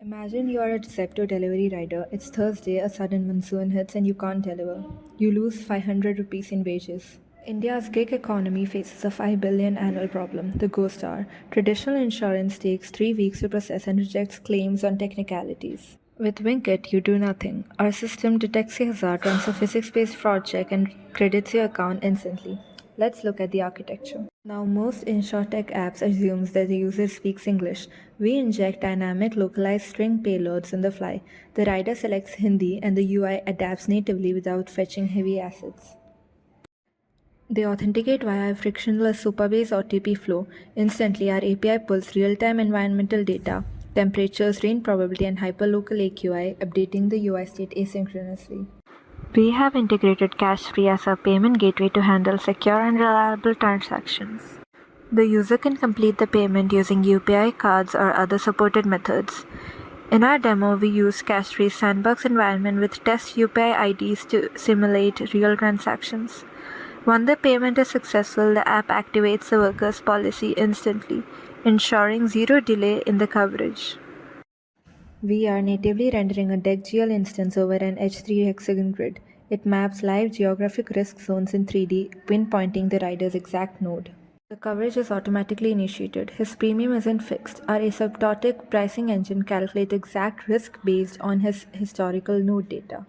Imagine you are a Zepto delivery rider. It's Thursday, a sudden monsoon hits, and you can't deliver. You lose 500 rupees in wages. India's gig economy faces a 5 billion annual problem, the ghost hour. Traditional insurance takes 3 weeks to process and rejects claims on technicalities. With WINKIT, you do nothing. Our system detects a hazard, runs a physics-based fraud check, and credits your account instantly. Let's look at the architecture. Now, most InsurTech apps assumes that the user speaks English. We inject dynamic localized string payloads on the fly. The rider selects Hindi and the UI adapts natively without fetching heavy assets. They authenticate via a frictionless super-based OTP flow. Instantly, our API pulls real-time environmental data, temperatures, rain probability, and hyperlocal AQI, updating the UI state asynchronously. We have integrated cash-free as our payment gateway to handle secure and reliable transactions. The user can complete the payment using UPI cards or other supported methods. In our demo, we use cash-free sandbox environment with test UPI IDs to simulate real transactions. Once the payment is successful, the app activates the worker's policy instantly, ensuring zero delay in the coverage. We are natively rendering a DECGL instance over an H3 hexagon grid. It maps live geographic risk zones in 3D, pinpointing the rider's exact node. The coverage is automatically initiated. His premium isn't fixed. Our asymptotic pricing engine calculates exact risk based on his historical node data.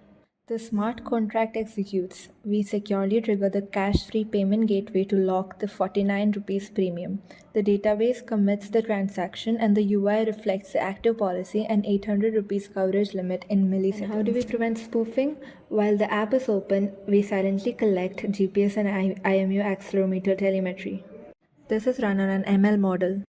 The smart contract executes. We securely trigger the cash-free payment gateway to lock the 49 rupees premium. The database commits the transaction and the UI reflects the active policy and 800 rupees coverage limit in milliseconds. And how do we prevent spoofing? While the app is open, we silently collect GPS and IMU accelerometer telemetry. This is run on an ML model.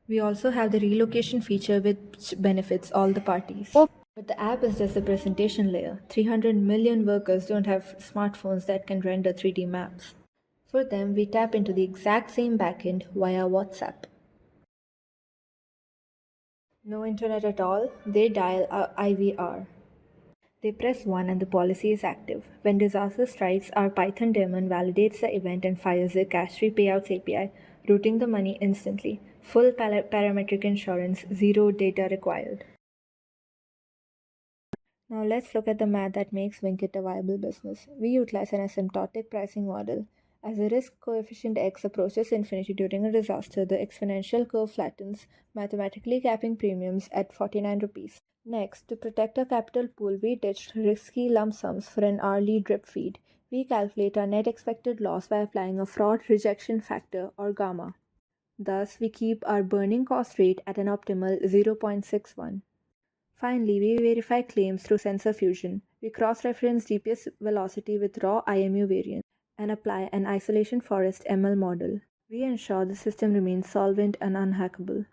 We also have the relocation feature which benefits all the parties. But the app is just the presentation layer. 300 million workers don't have smartphones that can render 3D maps. For them, we tap into the exact same backend via WhatsApp. No internet at all, they dial a IVR. They press 1 and the policy is active. When disaster strikes, our Python daemon validates the event and fires the cash-free payouts API, routing the money instantly. Full parametric insurance, zero data required. Now let's look at the math that makes WINKIT a viable business. We utilize an asymptotic pricing model. As the risk coefficient x approaches infinity during a disaster, the exponential curve flattens, mathematically capping premiums at 49 rupees. Next, to protect our capital pool, we ditched risky lump sums for an hourly drip feed. We calculate our net expected loss by applying a fraud rejection factor or gamma. Thus, we keep our burning cost rate at an optimal 0.61. Finally, we verify claims through sensor fusion. We cross-reference GPS velocity with raw IMU variance and apply an isolation forest ML model. We ensure the system remains solvent and unhackable.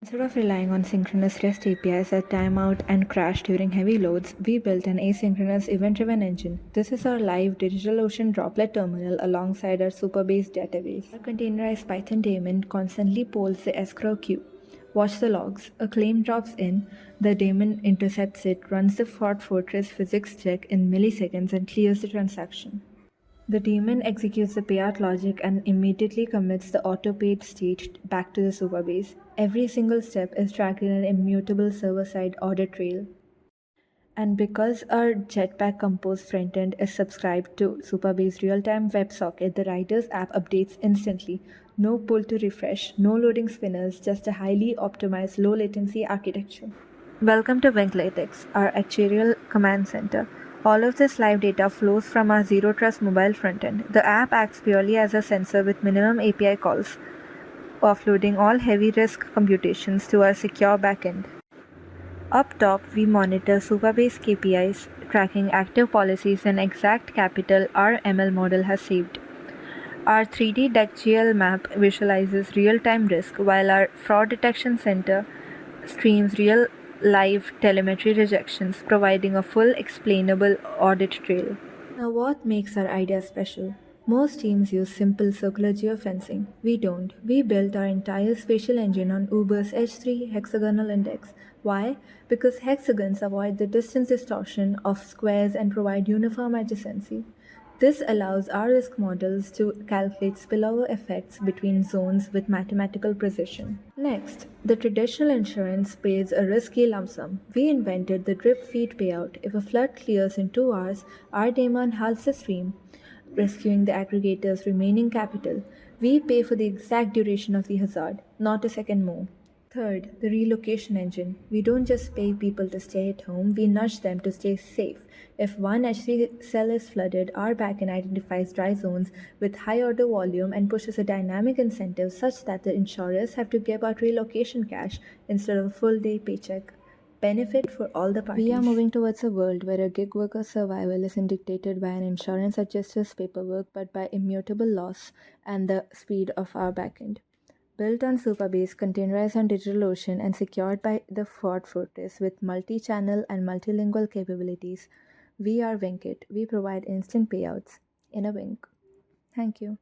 Instead of relying on synchronous REST APIs that time out and crash during heavy loads, we built an asynchronous event-driven engine. This is our live DigitalOcean droplet terminal alongside our super-based database. Our containerized Python daemon constantly polls the escrow queue. Watch the logs. A claim drops in, the daemon intercepts it, runs the Fort Fortress physics check in milliseconds, and clears the transaction. The daemon executes the payout logic and immediately commits the auto-paid state back to the superbase. Every single step is tracked in an immutable server-side audit trail. And because our Jetpack Compose frontend is subscribed to Superbase real-time WebSocket, the Riders app updates instantly. No pull to refresh, no loading spinners, just a highly optimized low-latency architecture. Welcome to WinkLatex, our actuarial command center. All of this live data flows from our Zero Trust mobile frontend. The app acts purely as a sensor with minimum API calls, offloading all heavy risk computations to our secure backend. Up top, we monitor Superbase KPIs, tracking active policies and exact capital our ML model has saved. Our 3D DECGL map visualizes real-time risk, while our fraud detection center streams real live telemetry rejections, providing a full explainable audit trail. Now, what makes our idea special? Most teams use simple circular geofencing. We don't. We built our entire spatial engine on Uber's H3 hexagonal index. Why? Because hexagons avoid the distance distortion of squares and provide uniform adjacency. This allows our risk models to calculate spillover effects between zones with mathematical precision. Next, the traditional insurance pays a risky lump sum. We invented the drip feed payout. If a flood clears in 2 hours, our demand halts the stream, rescuing the aggregator's remaining capital. We pay for the exact duration of the hazard, not a second more. Third, the relocation engine. We don't just pay people to stay at home, we nudge them to stay safe. If one HC cell is flooded, our backend identifies dry zones with high order volume and pushes a dynamic incentive such that the insurers have to give out relocation cash instead of a full day paycheck. Benefit for all the parties. We are moving towards a world where a gig worker's survival isn't dictated by an insurance adjuster's paperwork but by immutable loss and the speed of our backend. Built on Supabase, containerized on DigitalOcean, and secured by the Ford Fortress with multi-channel and multilingual capabilities, we are WINKIT. We provide instant payouts in a wink. Thank you.